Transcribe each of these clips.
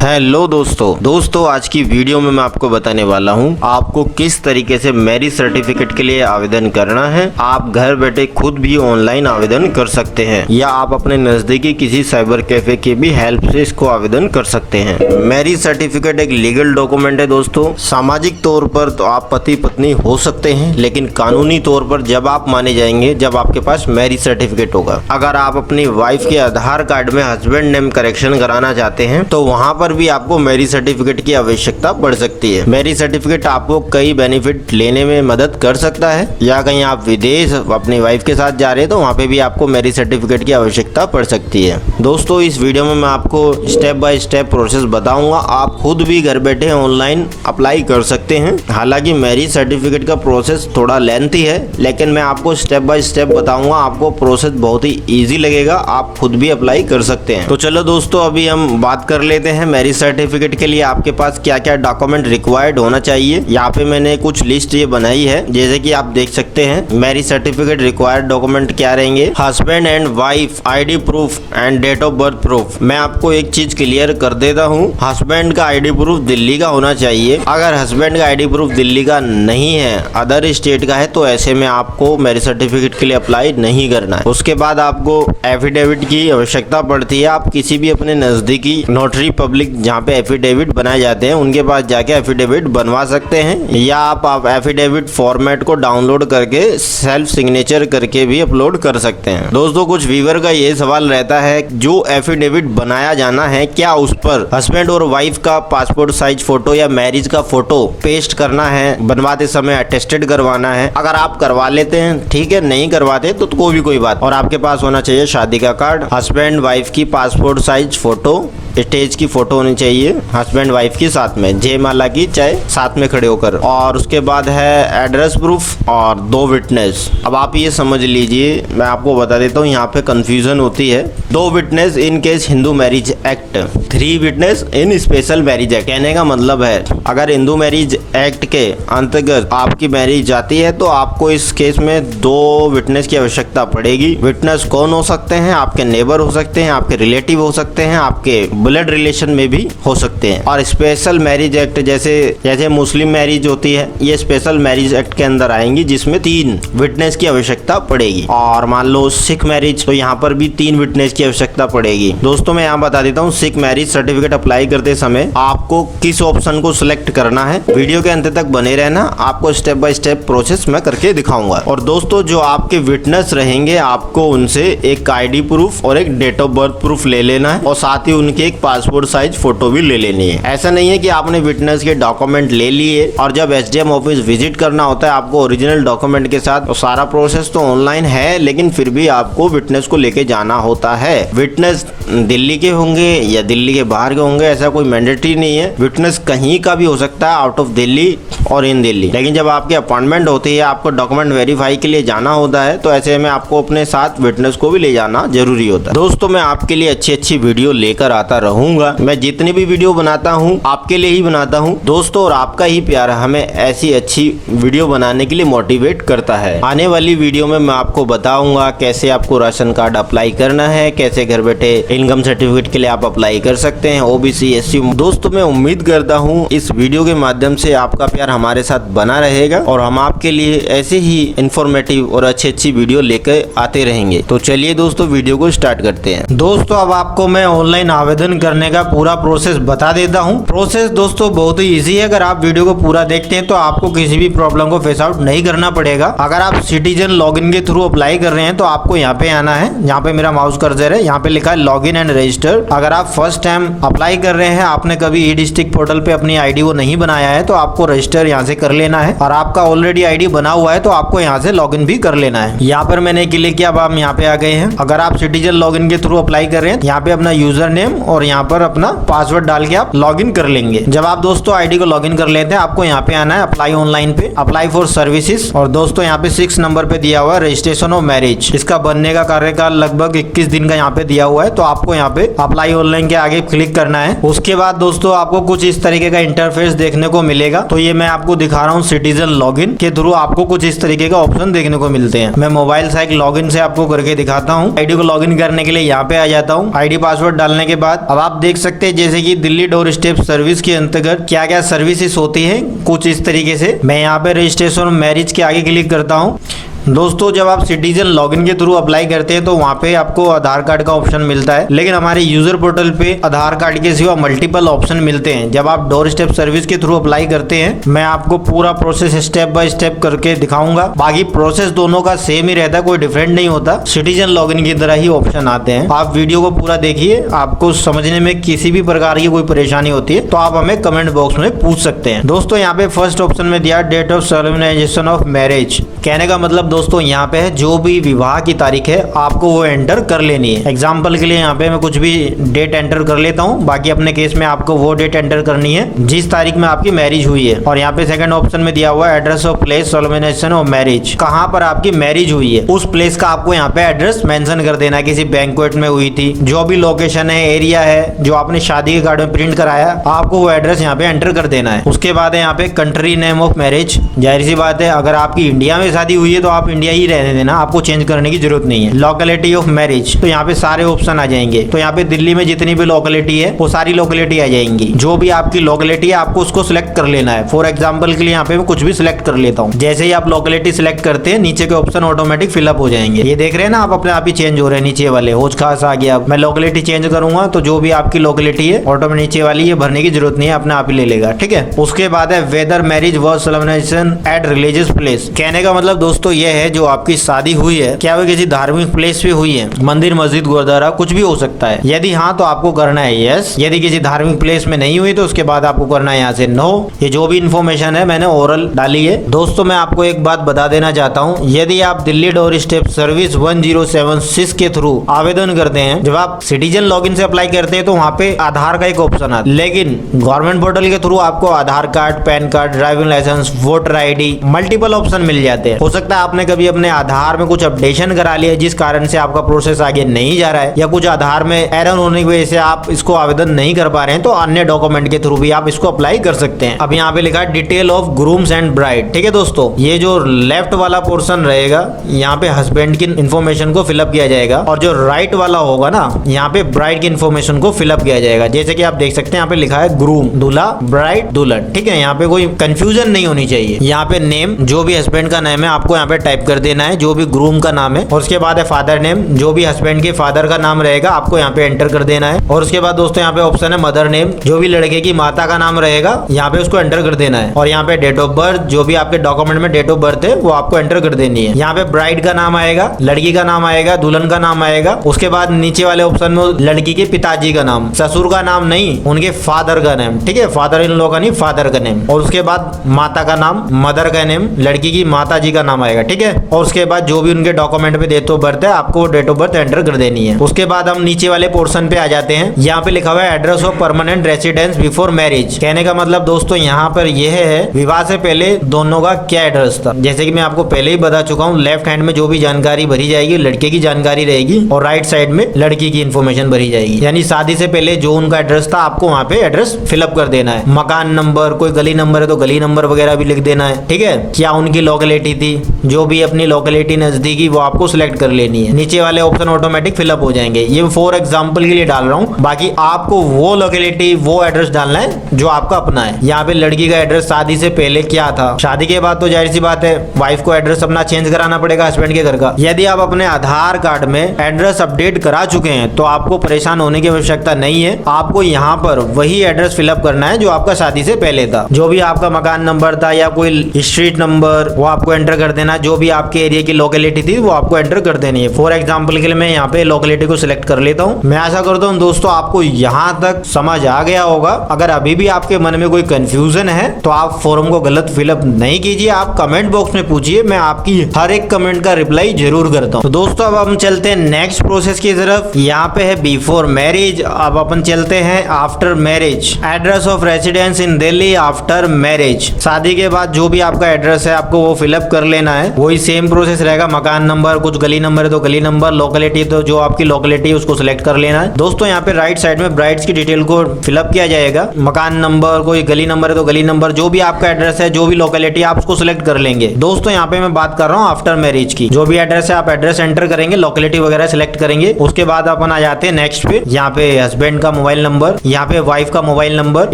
Hello दोस्तों आज की वीडियो में मैं आपको बताने वाला हूं आपको किस तरीके से मैरिज सर्टिफिकेट के लिए आवेदन करना है। आप घर बैठे खुद भी ऑनलाइन आवेदन कर सकते हैं या आप अपने नजदीकी किसी साइबर कैफे की भी हेल्प से इसको आवेदन कर सकते हैं। मैरिज सर्टिफिकेट एक लीगल डॉक्यूमेंट है दोस्तों। सामाजिक तौर पर तो आप पति पत्नी हो सकते हैं, लेकिन कानूनी तौर पर जब आप माने जाएंगे जब आपके पास मैरिज सर्टिफिकेट होगा। अगर आप अपनी वाइफ के आधार कार्ड में हस्बैंड नेम करेक्शन कराना चाहते हैं तो वहाँ पर भी आपको मैरिज सर्टिफिकेट की आवश्यकता पड़ सकती है। मैरिज सर्टिफिकेट आपको कई बेनिफिट लेने में मदद कर सकता है, या कहीं आप विदेश अपनी वाइफ के साथ जा रहे हैं तो वहाँ पे भी आपको मैरिज सर्टिफिकेट की आवश्यकता पड़ सकती है। दोस्तों इस वीडियो में मैं आपको स्टेप बाय स्टेप प्रोसेस बताऊंगा। आप खुद भी घर बैठे ऑनलाइन अप्लाई कर सकते हैं। हालांकि मैरिज सर्टिफिकेट का प्रोसेस थोड़ा लेंथी है, लेकिन मैं आपको स्टेप बाय स्टेप बताऊंगा। आपको प्रोसेस बहुत ही ईजी लगेगा, आप खुद भी अप्लाई कर सकते हैं। तो चलो दोस्तों अभी हम बात कर लेते हैं मैरिज सर्टिफिकेट के लिए आपके पास क्या क्या डॉक्यूमेंट रिक्वायर्ड होना चाहिए। यहाँ पे मैंने कुछ लिस्ट ये बनाई है, जैसे कि आप देख सकते हैं। मैरिज सर्टिफिकेट रिक्वायर्ड डॉक्यूमेंट क्या रहेंगे? Husband and wife ID proof and date of birth proof. मैं आपको एक चीज क्लियर कर देता हूँ, हस्बैंड का आईडी प्रूफ दिल्ली का होना चाहिए। अगर हस्बैंड का आईडी प्रूफ दिल्ली का नहीं है, अदर स्टेट का है, तो ऐसे में आपको मैरिज सर्टिफिकेट के लिए अप्लाई नहीं करना है। उसके बाद आपको एफिडेविट की आवश्यकता पड़ती है। आप किसी भी अपने नजदीकी नोटरी पब्लिक जहाँ पे एफिडेविट बनाए जाते हैं उनके पास जाके एफिडेविट बनवा सकते हैं, या आप एफिडेविट फॉर्मेट को डाउनलोड करके सेल्फ सिग्नेचर करके भी अपलोड कर सकते हैं। दोस्तों कुछ व्यूअर का ये सवाल रहता है, जो एफिडेविट बनाया जाना है क्या उस पर हस्बैंड और वाइफ का पासपोर्ट साइज फोटो या मैरिज का फोटो पेस्ट करना है, बनवाते समय अटेस्टेड करवाना है? अगर आप करवा लेते हैं ठीक है, नहीं करवाते तो कोई बात। और आपके पास होना चाहिए शादी का कार्ड, हस्बैंड वाइफ की पासपोर्ट साइज फोटो, स्टेज की फोटो होनी चाहिए हस्बैंड वाइफ की साथ में, जयमाला की, चाहे साथ में खड़े होकर। और उसके बाद है एड्रेस प्रूफ और 2 विटनेस। अब आप ये समझ लीजिए, मैं आपको बता देता हूँ, यहाँ पे कंफ्यूजन होती है। 2 witness in case Hindu marriage act, 3 witness in special marriage act. कहने का मतलब है अगर हिंदू मैरिज एक्ट के अंतर्गत आपकी मैरिज जाती है तो आपको इस केस में 2 विटनेस की आवश्यकता पड़ेगी। विटनेस कौन हो सकते हैं? आपके नेबर हो सकते हैं, आपके रिलेटिव हो सकते हैं, आपके ब्लड रिलेशन में भी हो सकते हैं। और स्पेशल मैरिज एक्ट जैसे मुस्लिम मैरिज होती है, ये स्पेशल मैरिज एक्ट के अंदर आएंगी, जिसमें 3 विटनेस की आवश्यकता पड़ेगी। और मान लो सिख मैरिज, तो यहाँ पर भी 3 विटनेस की आवश्यकता पड़ेगी। दोस्तों मैं यहाँ बता देता हूँ, सिख मैरिज सर्टिफिकेट अप्लाई करते समय आपको किस ऑप्शन को सिलेक्ट करना है। वीडियो के अंत तक बने रहना, आपको स्टेप बाय स्टेप प्रोसेस मैं करके दिखाऊंगा। और दोस्तों जो आपके विटनेस रहेंगे, आपको उनसे एक आईडी प्रूफ और एक डेट ऑफ बर्थ प्रूफ ले लेना है, और साथ ही उनके एक पासपोर्ट साइज फोटो भी ले लेनी है। ऐसा नहीं है कि आपने विटनेस के डॉक्यूमेंट ले लिए और जब एसडीएम ऑफिस विजिट करना होता है आपको ओरिजिनल डॉक्यूमेंट के साथ, तो सारा प्रोसेस तो ऑनलाइन है, लेकिन फिर भी आपको विटनेस को लेके जाना होता है। विटनेस दिल्ली के होंगे या दिल्ली के बाहर के होंगे, ऐसा कोई मैंडेटरी नहीं है। विटनेस कहीं का भी हो सकता है, आउट ऑफ दिल्ली और इन दिल्ली। लेकिन जब आपकी अपॉइंटमेंट होती है, आपको डॉक्यूमेंट वेरीफाई के लिए जाना होता है, तो ऐसे में आपको अपने साथ विटनेस को भी ले जाना जरूरी होता है। दोस्तों मैं आपके लिए अच्छी वीडियो लेकर आता रहूंगा। मैं जितनी भी वीडियो बनाता हूँ आपके लिए ही बनाता हूँ दोस्तों, और आपका ही प्यार हमें ऐसी अच्छी वीडियो बनाने के लिए मोटिवेट करता है। आने वाली वीडियो में मैं आपको बताऊंगा कैसे आपको राशन कार्ड अप्लाई करना है, कैसे घर बैठे इनकम सर्टिफिकेट के लिए आप अप्लाई कर सकते हैं, ओबीसी एससी। दोस्तों मैं उम्मीद करता हूँ इस वीडियो के माध्यम से आपका प्यार हमारे साथ बना रहेगा और हम आपके लिए ऐसे ही इंफॉर्मेटिव और अच्छी वीडियो लेकर आते रहेंगे। तो चलिए दोस्तों वीडियो को स्टार्ट करते हैं। दोस्तों अब आपको मैं ऑनलाइन आवेदन करने का पूरा प्रोसेस बता देता हूं। प्रोसेस दोस्तों बहुत ही इजी है। अगर आप वीडियो को पूरा देखते हैं तो आपको किसी भी प्रॉब्लम को फेस आउट नहीं करना पड़ेगा। अगर आप सिटीजन लॉगिन के थ्रू अप्लाई कर रहे हैं तो आपको यहाँ पे आना है। यहाँ पे मेरा माउस कर्सर है, यहाँ पे लिखा है लॉगिन एंड रजिस्टर। अगर आप फर्स्ट टाइम अप्लाई कर रहे हैं, आपने कभी ई डिस्ट्रिक्ट पोर्टल पे अपनी आईडी वो नहीं बनाया है, तो आपको रजिस्टर यहाँ से कर लेना है। और आपका ऑलरेडी आईडी बना हुआ है तो आपको यहाँ से लॉगिन भी कर लेना है। यहाँ पर मैंने क्लिक किया, अब हम यहाँ पे आ गए हैं। अगर आप सिटीजन लॉगिन के थ्रू अप्लाई कर रहे हैं, यहाँ पे अपना यूजर नेम और यहाँ पर अपना पासवर्ड डाल के आप लॉगिन कर लेंगे। जब आप दोस्तों आईडी को लॉगिन कर लेते हैं, आपको यहाँ पे आना है अप्लाई ऑनलाइन पे, अप्लाई फॉर सर्विसेज। और दोस्तों यहाँ पे 6 नंबर पे दिया हुआ है रजिस्ट्रेशन ऑफ मैरिज। इसका बनने का कार्यकाल लगभग 21 दिन का यहाँ पे दिया हुआ है, तो आपको यहाँ पे अप्लाई ऑनलाइन के आगे क्लिक करना है। उसके बाद दोस्तों आपको कुछ इस तरीके का इंटरफेस देखने को मिलेगा। तो ये मैं आपको दिखा रहा हूँ, सिटीजन लॉगिन के थ्रू आपको कुछ इस तरीके का ऑप्शन देखने को मिलते हैं। मैं मोबाइल से एक लॉगिन से आपको करके दिखाता हूँ। आईडी को लॉगिन करने के लिए यहाँ पे आ जाता हूँ। आईडी पासवर्ड डालने के बाद अब आप देख सकते हैं जैसे कि दिल्ली डोर स्टेप सर्विस के अंतर्गत क्या क्या सर्विसेज होती हैं, कुछ इस तरीके से। मैं यहाँ पे रजिस्ट्रेशन मैरिज के आगे क्लिक करता हूँ। दोस्तों जब आप सिटीजन लॉगिन के थ्रू अप्लाई करते हैं तो वहाँ पे आपको आधार कार्ड का ऑप्शन मिलता है, लेकिन हमारे यूजर पोर्टल पे आधार कार्ड के सिवा मल्टीपल ऑप्शन मिलते हैं। जब आप डोर स्टेप सर्विस के थ्रू अप्लाई करते हैं, मैं आपको पूरा प्रोसेस स्टेप बाय स्टेप करके दिखाऊंगा। बाकी प्रोसेस दोनों का सेम ही रहता है, कोई डिफरेंट नहीं होता, सिटीजन लॉगिन की तरह ही ऑप्शन आते हैं। आप वीडियो को पूरा देखिए, आपको समझने में किसी भी प्रकार की कोई परेशानी होती है तो आप हमें कमेंट बॉक्स में पूछ सकते हैं। दोस्तों यहाँ पे फर्स्ट ऑप्शन में दिया date of solemnization of marriage. कहने का मतलब दोस्तों यहाँ पे है जो भी विवाह की तारीख है आपको वो एंटर कर लेनी है। एग्जाम्पल के लिए यहाँ पे मैं कुछ भी डेट एंटर कर लेता हूँ, बाकी अपने केस में आपको वो डेट एंटर करनी है जिस तारीख में आपकी मैरिज हुई है। और यहाँ पे सेकंड ऑप्शन में दिया हुआ है address of place solemnisation of marriage, कहाँ पर आपकी मैरिज हुई है उस प्लेस का आपको यहाँ पे एड्रेस मेंशन कर देना है। किसी बैंक्वेट में हुई थी, जो भी लोकेशन है, एरिया है, जो आपने शादी के कार्ड में प्रिंट कराया, आपको वो एड्रेस यहाँ पे एंटर कर देना है। उसके बाद है यहाँ पे कंट्री नेम ऑफ मैरिज। जाहिर सी बात है अगर आपकी इंडिया में शादी हुई है तो आप इंडिया ही रहने देना, आपको चेंज करने की जरूरत नहीं है। लोकेलिटी ऑफ मैरिज, तो यहाँ पे सारे ऑप्शन आ जाएंगे। तो यहाँ पे दिल्ली में जितनी भी लोकेलिटी है वो सारी लोकेलिटी आ जाएंगी। जो भी आपकी लोकेलिटी है आपको उसको सिलेक्ट कर लेना है। फॉर एग्जाम्पल के लिए यहाँ पे मैं कुछ भी सिलेक्ट कर लेता हूँ। जैसे ही आप लोकेलिटी सिलेक्ट करते हैं नीचे के ऑप्शन ऑटोमेटिक फिलअप हो जाएंगे। ये देख रहे हैं ना आप, अपने आप ही चेंज हो रहे हैं नीचे वाले। होज खास आ गया। मैं लोकेलिटी चेंज करूंगा तो जो भी आपकी लोकेलिटी है ऑटोमेटिक नीचे वाली ये भरने की जरूरत नहीं है, अपने आप ही ले लेगा। ठीक है। उसके बाद है whether marriage was solemnization at religious place. कहने का मतलब दोस्तों ये है जो आपकी शादी हुई है क्या वो किसी धार्मिक प्लेस पे हुई है, मंदिर, मस्जिद, गुरुद्वारा, कुछ भी हो सकता है। यदि हाँ तो आपको करना है यस। यदि किसी धार्मिक प्लेस में नहीं हुई तो उसके बाद आपको करना है यहाँ से नो। ये जो भी इन्फॉर्मेशन है मैंने ओरल डाली है। दोस्तों मैं आपको एक बात बता देना चाहता हूँ, यदि आप दिल्ली डोर स्टेप सर्विस 1076 के थ्रू आवेदन करते हैं, जब आप सिटीजन लॉगिन से अप्लाई करते हैं तो वहाँ पे आधार का एक ऑप्शन आता है, लेकिन गवर्नमेंट पोर्टल के थ्रू आपको Aadhaar card, PAN card, driving licence, voter ID, multiple option मिल जाते हैं। हो सकता है आपने कभी अपने आधार में कुछ अपडेशन करा लिया जिस कारण से आपका प्रोसेस आगे नहीं जा रहा है, या कुछ आधार में एरर होने की वजह से आप इसको आवेदन नहीं कर पा रहे हैं, तो अन्य डॉक्यूमेंट के थ्रू भी आप इसको अप्लाई कर सकते हैं। अब यहाँ पे लिखा है detail of grooms and bride. ठीक है दोस्तों, ये जो लेफ्ट वाला पोर्शन रहेगा यहाँ पे हस्बैंड की इन्फॉर्मेशन को फिलअप किया जाएगा, और जो राइट वाला होगा ना यहाँ पे ब्राइड की इन्फॉर्मेशन को फिलअप किया जाएगा। जैसे कि आप देख सकते हैं यहाँ पे लिखा है ग्रूम, दूल्हा, ब्राइड, दुल्हन। ठीक है, यहाँ पे कोई कंफ्यूजन नहीं होनी चाहिए। यहाँ पे नेम, जो भी हस्बैंड का नेम है आपको यहाँ पे टाइप कर देना है, जो भी ग्रूम का नाम है। और उसके बाद है फादर नेम, जो भी हस्बैंड के फादर का नाम रहेगा आपको यहाँ पे एंटर कर देना है। और उसके बाद दोस्तों यहाँ पे ऑप्शन है मदर नेम, जो भी लड़के की माता का नाम रहेगा यहाँ पे उसको एंटर कर देना है। और यहाँ पे डेट ऑफ बर्थ, जो भी आपके डॉक्यूमेंट में डेट ऑफ बर्थ है वो आपको एंटर कर देनी है। यहाँ पे ब्राइड का नाम आएगा, लड़की का नाम आएगा, दुल्हन का नाम आएगा। उसके बाद नीचे वाले ऑप्शन में लड़की के पिताजी का नाम, ससुर का नाम नहीं, उनके फादर का नेम। ठीक है, फादर इन लोग का नहीं, फादर का नेम। और उसके बाद माता का नाम, मदर का नेम, लड़की की माता जी का नाम आएगा। ठीक है। और उसके बाद जो भी उनके डॉक्यूमेंट पे डेट ऑफ बर्थ है आपको डेट ऑफ बर्थ एंटर कर देनी है। उसके बाद हम नीचे वाले पोर्शन पे आ जाते हैं। यहाँ पे लिखा हुआ है address of permanent residence before marriage. कहने का मतलब दोस्तों यहाँ पर यह है विवाह से पहले दोनों का क्या एड्रेस था। जैसे कि मैं आपको पहले ही बता चुका हूँ, लेफ्ट हैंड में जो भी जानकारी भरी जाएगी लड़के की जानकारी रहेगी, और राइट साइड में लड़की की इन्फॉर्मेशन भरी जाएगी। यानी शादी से पहले जो उनका एड्रेस था आपको वहाँ पे एड्रेस फिलअप कर देना है। मकान नंबर, कोई गली नंबर है तो गली नंबर वगैरह भी लिख देना है। ठीक है, क्या उनकी लोकेलिटी थी, जो भी अपनी लोकेलिटी नजदीकी वो आपको सिलेक्ट कर लेनी है। नीचे वाले ऑप्शन ऑटोमेटिक फिलअप हो जाएंगे। ये फॉर एग्जांपल के लिए डाल रहा हूँ, बाकी आपको वो लोकेलिटी, वो एड्रेस डालना है जो आपका अपना है। यहाँ पे लड़की का एड्रेस शादी से पहले क्या था, शादी के बाद तो जाहिर सी बात है वाइफ को एड्रेस अपना चेंज कराना पड़ेगा हस्बैंड के घर का। यदि आप अपने आधार कार्ड में एड्रेस अपडेट करा चुके हैं तो आपको परेशान होने की आवश्यकता नहीं है। आपको यहाँ पर वही एड्रेस फिलअप करना है जो आपका शादी से पहले था। जो भी आपका मकान नंबर था या कोई स्ट्रीट नंबर वो आपको एंटर कर देना। जो भी आपके एरिया की लोकेलिटी थी वो आपको एंटर कर देनी है। फॉर एग्जांपल के लिए मैं यहाँ पे लोकेलिटी को सिलेक्ट कर लेता हूँ। मैं आशा करता हूँ दोस्तों आपको यहाँ तक समझ आ गया होगा। अगर अभी भी आपके मन में कोई कंफ्यूजन है तो आप फॉर्म को गलत फिलअप नहीं कीजिए, आप कमेंट बॉक्स में पूछिए, मैं आपकी हर एक कमेंट का रिप्लाई जरूर करता हूँ। तो दोस्तों अब हम चलते हैं नेक्स्ट प्रोसेस की तरफ। यहाँ पे है बिफोर मैरिज, अब अपन चलते हैं after marriage. Address of residence in Delhi after marriage. शादी के बाद जो भी आपका एड्रेस है आपको वो फिलअप कर लेना है। वही सेम प्रोसेस रहेगा। मकान नंबर, कुछ गली नंबर है तो गली नंबर, लोकेलिटी तो जो आपकी लोकेलिटी है उसको सिलेक्ट कर लेना है। दोस्तों यहाँ पे राइट साइड में ब्राइड्स की डिटेल को फिलअप किया जाएगा। मकान नंबर, कोई गली नंबर है तो गली नंबर, जो भी आपका एड्रेस है, जो भी लोकेलिटी आप उसको सिलेक्ट कर लेंगे। दोस्तों यहाँ पे मैं बात कर रहा हूँ आफ्टर मैरिज की। जो भी एड्रेस है आप एड्रेस एंटर करेंगे, लोकेलिटी वगैरह सिलेक्ट करेंगे। उसके बाद अपन आ जाते हैं नेक्स्ट पे। यहाँ पे हस्बैंड का मोबाइल नंबर, यहाँ पे वाइफ का मोबाइल नंबर।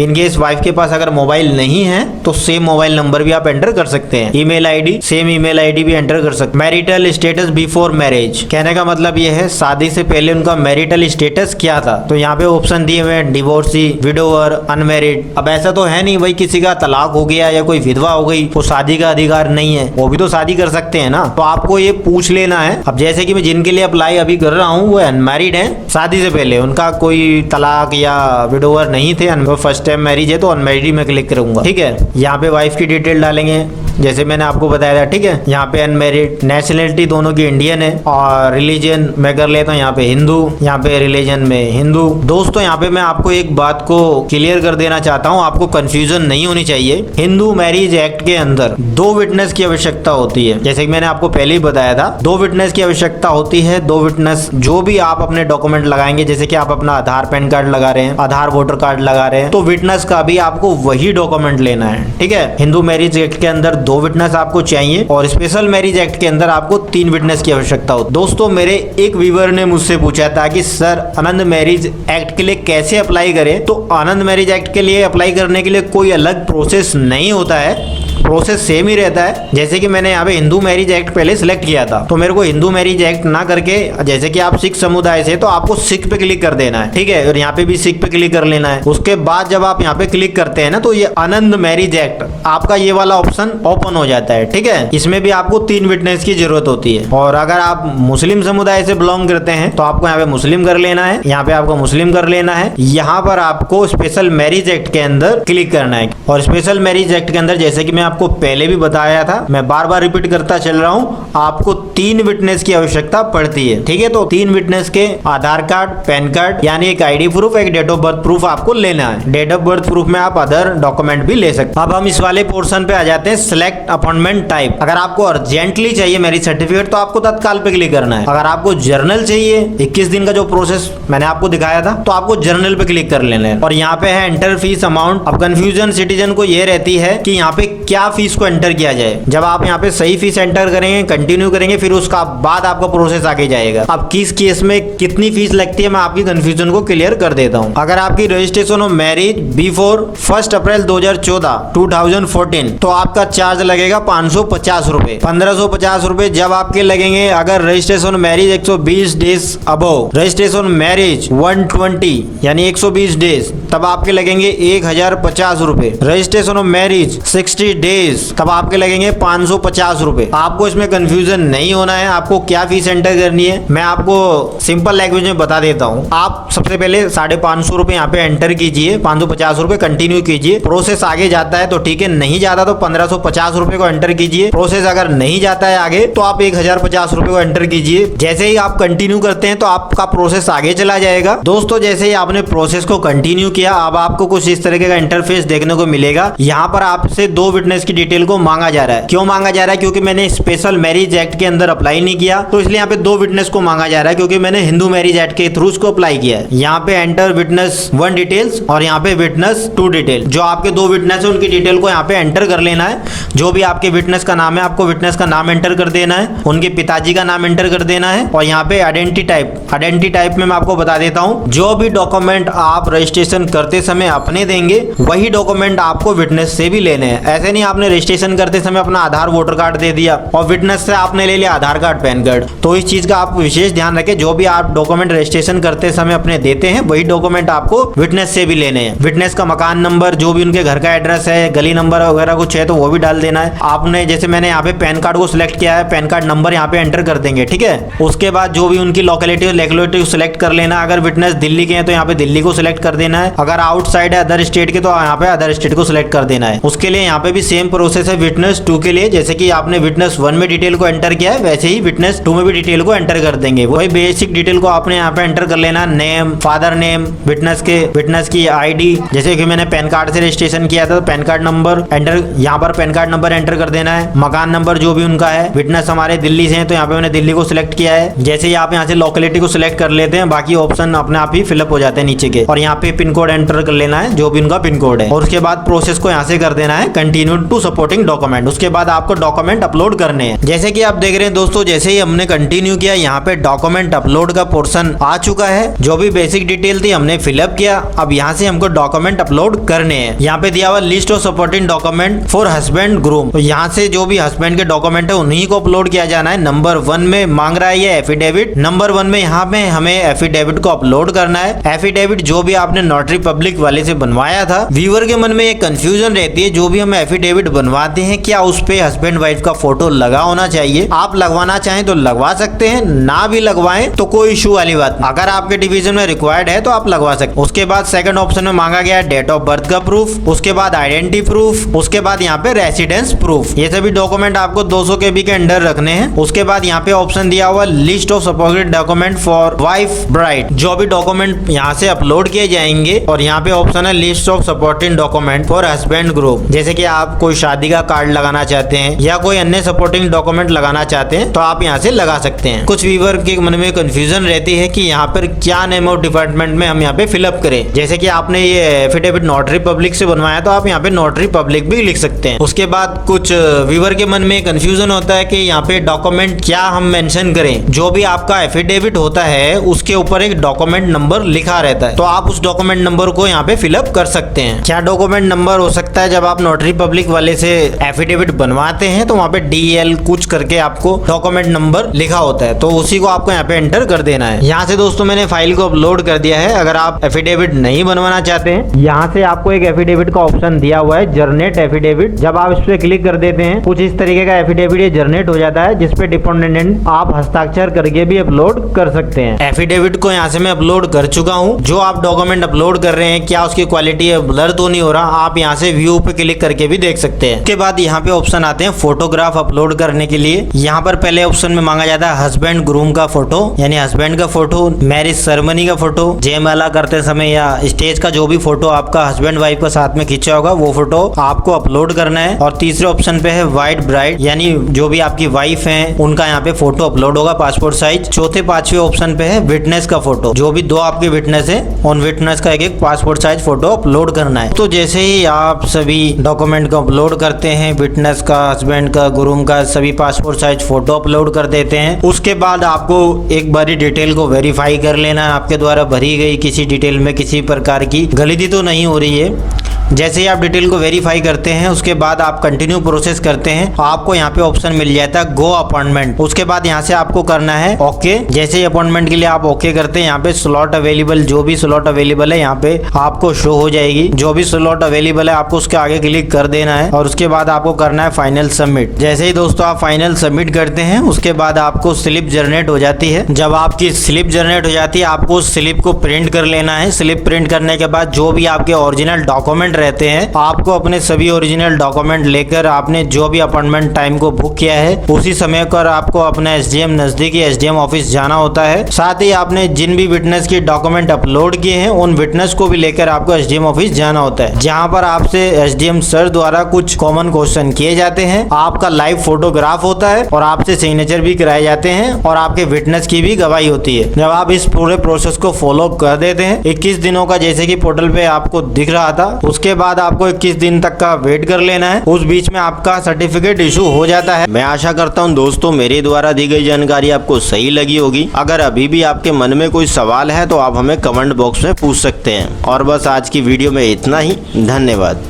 इनकेस वाइफ के पास अगर मोबाइल नहीं है तो सेम मोबाइल नंबर भी आप एंटर कर सकते हैं। Email ID, same email ID भी एंटर कर सकते हैं। मैरिटल स्टेटस बिफोर मैरिज, कहने का मतलब ये है शादी से पहले उनका मैरिटल स्टेटस क्या था। तो यहाँ पे ऑप्शन दिए हुए हैं डिवोर्सी, विडोवर, अनमैरिड। अब ऐसा तो है नहीं भाई किसी का तलाक हो गया या कोई विधवा हो गई वो शादी का अधिकार नहीं है, वो भी तो शादी कर सकते हैं ना। तो आपको ये पूछ लेना है। अब जैसे कि मैं जिनके लिए अप्लाई अभी कर रहा हूँ वो अनमैरिड हैं, शादी से पहले उनका कोई तलाक या विडोवर नहीं थे, फर्स्ट टाइम मैरिज है तो अनमैरिड में क्लिक करूंगा। ठीक है, यहाँ पे वाइफ की डिटेल डालेंगे जैसे मैंने आपको बताया था। ठीक है, यहाँ पे अनमैरिड, नेशनलिटी दोनों की इंडियन है और रिलीजन मैं कर लेता हूँ यहाँ पे हिंदू, यहाँ पे रिलीजन में हिंदू। दोस्तों यहाँ पे मैं आपको एक बात को क्लियर कर देना चाहता हूँ, आपको कंफ्यूजन नहीं होनी चाहिए। हिंदू मैरिज एक्ट के अंदर 2 विटनेस की आवश्यकता होती है। जैसे कि मैंने आपको पहले ही बताया था 2 विटनेस की आवश्यकता होती है। 2 विटनेस जो भी आप अपने डॉक्यूमेंट लगाएंगे, जैसे कि आप अपना आधार पैन कार्ड लगा रहे हैं, आधार वोटर कार्ड लगा रहे हैं, तो विटनेस का भी आपको वही डॉक्यूमेंट लेना है। ठीक है, हिंदू मैरिज एक्ट के अंदर 2 विटनेस आपको चाहिए और स्पेशल मैरिज एक्ट के अंदर आपको 3 विटनेस की आवश्यकता हो। दोस्तों मेरे एक व्यूअर ने मुझसे पूछा था कि सर आनंद मैरिज एक्ट के लिए कैसे अप्लाई करें। तो आनंद मैरिज एक्ट के लिए अप्लाई करने के लिए कोई अलग प्रोसेस नहीं होता है, प्रोसेस सेम ही रहता है। जैसे कि मैंने यहाँ पे हिंदू मैरिज एक्ट पहले सिलेक्ट किया था तो मेरे को हिंदू मैरिज एक्ट ना करके, जैसे कि आप सिख समुदाय से तो आपको सिख पे क्लिक कर देना है। ठीक है, और यहाँ पे भी सिख पे क्लिक कर लेना है। उसके बाद जब आप यहाँ पे क्लिक करते हैं ना तो ये आनंद मैरिज एक्ट आपका ये वाला ऑप्शन ओपन हो जाता है। ठीक है, इसमें भी आपको 3 विटनेस की जरूरत होती है। और अगर आप मुस्लिम समुदाय से बिलोंग करते हैं तो आपको यहाँ पे मुस्लिम कर लेना है, यहाँ पे आपको मुस्लिम कर लेना है। यहाँ पर आपको स्पेशल मैरिज एक्ट के अंदर क्लिक करना है। और स्पेशल मैरिज एक्ट के अंदर जैसे कि मैं आपको पहले भी बताया था, मैं बार बार रिपीट करता चल रहा हूँ, आपको 3 विटनेस की आवश्यकता पड़ती है। ठीक है, तो 3 विटनेस के आधार कार्ड, पैन कार्ड यानी एक आईडी प्रूफ, एक डेट ऑफ बर्थ प्रूफ आपको लेना है। डेट ऑफ बर्थ प्रूफ में आप अदर डॉक्यूमेंट भी ले सकते हैं। अब हम इस वाले पोर्शन पे आ जाते हैं, सिलेक्ट अपॉइंटमेंट टाइप। अगर आपको अर्जेंटली चाहिए मैरिज सर्टिफिकेट तो आपको तत्काल पे क्लिक करना है। अगर आपको जर्नल चाहिए, 21 दिन का जो प्रोसेस मैंने आपको दिखाया था, तो आपको जर्नल पे क्लिक कर लेना है। और यहाँ पे है एंटर फीस अमाउंट। अब कंफ्यूजन सिटीजन को ये रहती है कि यहाँ पे क्या फीस को एंटर किया जाए। जब आप यहाँ पे सही फीस एंटर करेंगे, कंटिन्यू करेंगे, फिर उसका बाद आपका प्रोसेस आगे जाएगा। अब किस केस में कितनी फीस लगती है मैं आपकी कंफ्यूजन को क्लियर कर देता हूँ। अगर आपकी रजिस्ट्रेशन ऑफ मैरिज बिफोर 1 अप्रैल 2014 तो आपका चार्ज लगेगा 550 रुपए, 1550 रुपए जब आपके लगेंगे। अगर registration marriage 120 days above, registration marriage 120 यानी 120 डेज, तब आपके लगेंगे 1050 रुपए। रजिस्ट्रेशन ऑफ मैरिज 60 डेज तब आपके लगेंगे 550 रुपए। आपको इसमें कंफ्यूजन नहीं होना है, आपको क्या फीस एंटर करनी है मैं आपको सिंपल लैंग्वेज में बता देता हूँ। आप सबसे पहले 550 रुपए यहाँ पे एंटर कीजिए, 550 रुपए कंटिन्यू कीजिए। प्रोसेस आगे जाता है तो ठीक है, नहीं जाता तो 1550 रुपए को एंटर कीजिए। प्रोसेस अगर नहीं जाता है आगे तो आप 1050 रुपए को एंटर कीजिए। जैसे ही आप कंटिन्यू करते हैं तो आपका प्रोसेस आगे चला जाएगा। दोस्तों जैसे ही आपने प्रोसेस को कंटिन्यू किया, अब आपको कुछ इस तरीके का इंटरफेस देखने को मिलेगा। यहाँ पर आपसे 2 विटनेस की डिटेल को मांगा जा रहा है। क्यों मांगा जा रहा है? क्योंकि मैंने स्पेशल मैरिज एक्ट के अंदर अप्लाई नहीं किया, तो इसलिए यहाँ पे 2 विटनेस को मांगा जा रहा है, क्योंकि मैंने हिंदू मैरिज एक्ट के थ्रू उसको अप्लाई किया है। यहाँ पे एंटर विटनेस 1 डिटेल्स और यहाँ पे विटनेस 2 डिटेल। जो आपके 2 विटनेस है उनकी डिटेल को यहाँ पे एंटर कर लेना है। जो भी आपके विटनेस का नाम है आपको विटनेस का नाम एंटर कर देना है, उनके पिताजी का नाम एंटर कर देना है। और यहाँ पे आइडेंटिटी टाइप में मैं आपको बता देता हूँ, जो भी डॉक्यूमेंट आप रजिस्ट्रेशन करते समय अपने देंगे वही डॉक्यूमेंट आपको विटनेस से भी लेने हैं। ऐसे नहीं आपने रजिस्ट्रेशन करते समय अपना आधार वोटर कार्ड दे दिया और विटनेस से आपने ले लिया आधार कार्ड पैन कार्ड। तो इस चीज का आप विशेष ध्यान रखें, जो भी आप डॉक्यूमेंट रजिस्ट्रेशन करते समय अपने देते हैं वही डॉक्यूमेंट आपको विटनेस से भी लेने हैं। विटनेस का मकान नंबर, जो भी उनके घर का एड्रेस है, गली नंबर वगैरह कुछ है तो वो भी डाल देना है आपने। जैसे मैंने यहाँ पे पैन कार्ड को सिलेक्ट किया है, पैन कार्ड नंबर यहाँ पे एंटर कर देंगे। ठीक है, उसके बाद जो भी उनकी लोकेलिटी सिलेक्ट कर लेना। अगर विटनेस दिल्ली के हैं तो यहाँ पे दिल्ली को सिलेक्ट कर देना है। अगर आउटसाइड है अदर स्टेट के तो यहाँ पे अदर स्टेट को सिलेक्ट कर देना है। उसके लिए यहाँ पे भी सेम सेम प्रोसेस है विटनेस 2 के लिए। जैसे कि आपने विटनेस 1 में डिटेल को एंटर किया है, वैसे ही विटनेस 2 में भी डिटेल को एंटर कर देंगे। वही बेसिक डिटेल को आपने यहाँ पे एंटर कर लेना, नेम, फादर नेम, विटनेस की आईडी। जैसे कि मैंने पैन कार्ड से रजिस्ट्रेशन किया था, तो पैन कार्ड नंबर एंटर, यहाँ पर पैन कार्ड नंबर एंटर कर देना है। मकान नंबर जो भी उनका है, विटनेस हमारे दिल्ली से है तो यहाँ पे मैंने दिल्ली को सिलेक्ट किया है। जैसे ही आप यहाँ से लोकेलिटी को सिलेक्ट कर लेते हैं, बाकी ऑप्शन अपने आप ही फिलअप हो जाते हैं नीचे के। और यहाँ पे पिन कोड एंटर कर लेना है, जो भी उनका पिन कोड है। और उसके बाद प्रोसेस को यहाँ से कर देना है कंटिन्यू टू सपोर्टिंग डॉक्यूमेंट। उसके बाद आपको डॉक्यूमेंट अपलोड करने हैं। जैसे कि आप देख रहे हैं दोस्तों, जैसे ही हमने कंटिन्यू किया, यहाँ पे डॉक्यूमेंट अपलोड का पोर्शन आ चुका है। जो भी बेसिक डिटेल थी हमने फिलअप किया। अब यहाँ से हमको डॉक्यूमेंट अपलोड करने हैं। यहाँ पे दिया हुआ list of supporting document for husband groom. तो यहाँ से जो भी हस्बैंड के डॉक्यूमेंट है उन्हीं को अपलोड किया जाना है। नंबर 1 में मांग रहा है ये एफिडेविट। नंबर 1 में यहाँ पे हमें एफिडेविट को अपलोड करना है। एफिडेविट जो भी आपने नोटरी पब्लिक वाले से बनवाया था। व्यूअर के मन में एक कंफ्यूजन रहती है, जो भी हम एफिडेविट बनवाते हैं क्या उस पे हस्बैंड वाइफ का फोटो लगा होना चाहिए। आप लगवाना चाहें तो लगवा सकते हैं, ना भी लगवाएं तो कोई इशू वाली बात। अगर आपके डिवीजन में रिक्वायर्ड है तो आप लगवा सकते हैं। उसके बाद सेकंड ऑप्शन में मांगा गया है डेट ऑफ बर्थ का प्रूफ, उसके बाद आइडेंटिटी प्रूफ, उसके बाद यहाँ पे रेसिडेंस प्रूफ। ये सभी डॉक्यूमेंट आपको 200 KB के अंडर रखने हैं। उसके बाद यहाँ पे ऑप्शन दिया हुआ list of supported document for wife bride. जो भी डॉक्यूमेंट यहाँ से अपलोड किए जाएंगे। और यहाँ पे ऑप्शन है list of supporting document for husband group. जैसे कि आप कोई शादी का कार्ड लगाना चाहते हैं या कोई अन्य सपोर्टिंग डॉक्यूमेंट लगाना चाहते हैं तो आप यहाँ से लगा सकते हैं। कुछ व्यूअर के मन में कंफ्यूजन रहती है कि यहाँ पर क्या नेम ऑफ डिपार्टमेंट में हम यहाँ पे फिलअप करें। जैसे कि आपने ये एफिडेविट नोटरी पब्लिक से बनवाया तो आप यहाँ पे नोटरी पब्लिक भी लिख सकते हैं। उसके बाद कुछ व्यूअर के मन में कंफ्यूजन होता है कि यहाँ पे डॉक्यूमेंट क्या हम मेंशन करें। जो भी आपका एफिडेविट होता है उसके ऊपर एक डॉक्यूमेंट नंबर लिखा रहता है, तो आप उस डॉक्यूमेंट नंबर को यहाँ पे फिलअप कर सकते हैं। क्या डॉक्यूमेंट नंबर हो सकता है, जब आप नोटरी पब्लिक वाले से एफिडेविट बनवाते हैं तो वहाँ पे DL कुछ करके आपको डॉक्यूमेंट नंबर लिखा होता है, तो उसी को आपको यहाँ पे एंटर कर देना है। यहाँ से दोस्तों मैंने फाइल को अपलोड कर दिया है। अगर आप एफिडेविट नहीं बनवाना चाहते हैं, यहाँ से आपको एक एफिडेविट का ऑप्शन दिया हुआ है जनरेट एफिडेविट। जब आप इस पे क्लिक कर देते हैं, कुछ इस तरीके का एफिडेविट ये जनरेट हो जाता है, जिसपे डिपेंडेंट आप हस्ताक्षर करके भी अपलोड कर सकते हैं। एफिडेविट को यहाँ से मैं अपलोड कर चुका हूँ। जो आप डॉक्यूमेंट अपलोड कर रहे हैं क्या उसकी क्वालिटी ब्लर तो नहीं हो रहा, आप यहाँ से व्यू पे क्लिक करके भी देख सकते हैं। उसके बाद यहाँ पे ऑप्शन आते हैं फोटोग्राफ अपलोड करने के लिए। यहाँ पर पहले ऑप्शन में मांगा जाता है हस्बैंड ग्रूम का फोटो, यानी हस्बैंड का फोटो, मैरिज सेरेमनी का फोटो, जयमाला करते समय या स्टेज का जो भी फोटो आपका हस्बैंड वाइफ का साथ में खींचा होगा वो फोटो आपको अपलोड करना है। और तीसरे ऑप्शन पे है वाइट ब्राइड, यानी जो भी आपकी वाइफ है उनका यहाँ पे फोटो अपलोड होगा पासपोर्ट साइज। चौथे पांचवे ऑप्शन पे है विटनेस का फोटो, जो भी 2 आपके विटनेस है उन विटनेस का एक पासपोर्ट साइज फोटो अपलोड करना है। तो जैसे ही आप सभी डॉक्यूमेंट को अपलोड करते हैं, विटनेस का, हस्बैंड का, गुरुम का, सभी पासपोर्ट साइज फोटो अपलोड कर देते हैं, उसके बाद आपको एक बारी डिटेल को वेरीफाई कर लेना है। आपके द्वारा भरी गई किसी डिटेल में किसी प्रकार की गलती तो नहीं हो रही है। जैसे ही आप डिटेल को वेरीफाई करते हैं, उसके बाद आप कंटिन्यू प्रोसेस करते हैं, आपको यहाँ पे ऑप्शन मिल जाता है गो अपॉइंटमेंट। उसके बाद यहाँ से आपको करना है ओके। जैसे ही अपॉइंटमेंट के लिए आप ओके करते हैं, यहाँ पे स्लॉट अवेलेबल, जो भी स्लॉट अवेलेबल है यहाँ पे आपको शो हो जाएगी। जो भी स्लॉट अवेलेबल है आपको उसके आगे क्लिक कर देना है और उसके बाद आपको करना है फाइनल सबमिट। जैसे ही दोस्तों आप फाइनल सबमिट करते हैं, उसके बाद आपको स्लिप जनरेट हो जाती है। जब आपकी स्लिप जनरेट हो जाती है, आपको उस स्लिप को प्रिंट कर लेना है। स्लिप प्रिंट करने के बाद जो भी आपके ओरिजिनल डॉक्यूमेंट रहते हैं, आपको अपने सभी ओरिजिनल डॉक्यूमेंट लेकर आपने जो भी अपॉइंटमेंट टाइम को बुक किया है उसी समय पर आपको अपना SDM नजदीकी SDM ऑफिस जाना होता है। साथ ही आपने जिन भी विटनेस के डॉक्यूमेंट अपलोड किए हैं उन विटनेस को भी लेकर आपको SDM ऑफिस जाना होता है, जहां पर आपसे SDM सर द्वारा कुछ कॉमन क्वेश्चन किए जाते हैं। आपका लाइव फोटोग्राफ होता है और आपसे सिग्नेचर भी कराए जाते हैं और आपके विटनेस की भी गवाही होती है। जब आप इस पूरे प्रोसेस को फॉलो कर देते हैं 21 दिनों का, जैसे कि पोर्टल पे आपको दिख रहा था, उसके बाद आपको 21 दिन तक का वेट कर लेना है। उस बीच में आपका सर्टिफिकेट इशू हो जाता है। मैं आशा करता हूं दोस्तों मेरे द्वारा दी गई जानकारी आपको सही लगी होगी। अगर अभी भी आपके मन में कोई सवाल है तो आप हमें कमेंट बॉक्स में पूछ सकते हैं। और बस आज की वीडियो में इतना ही। धन्यवाद।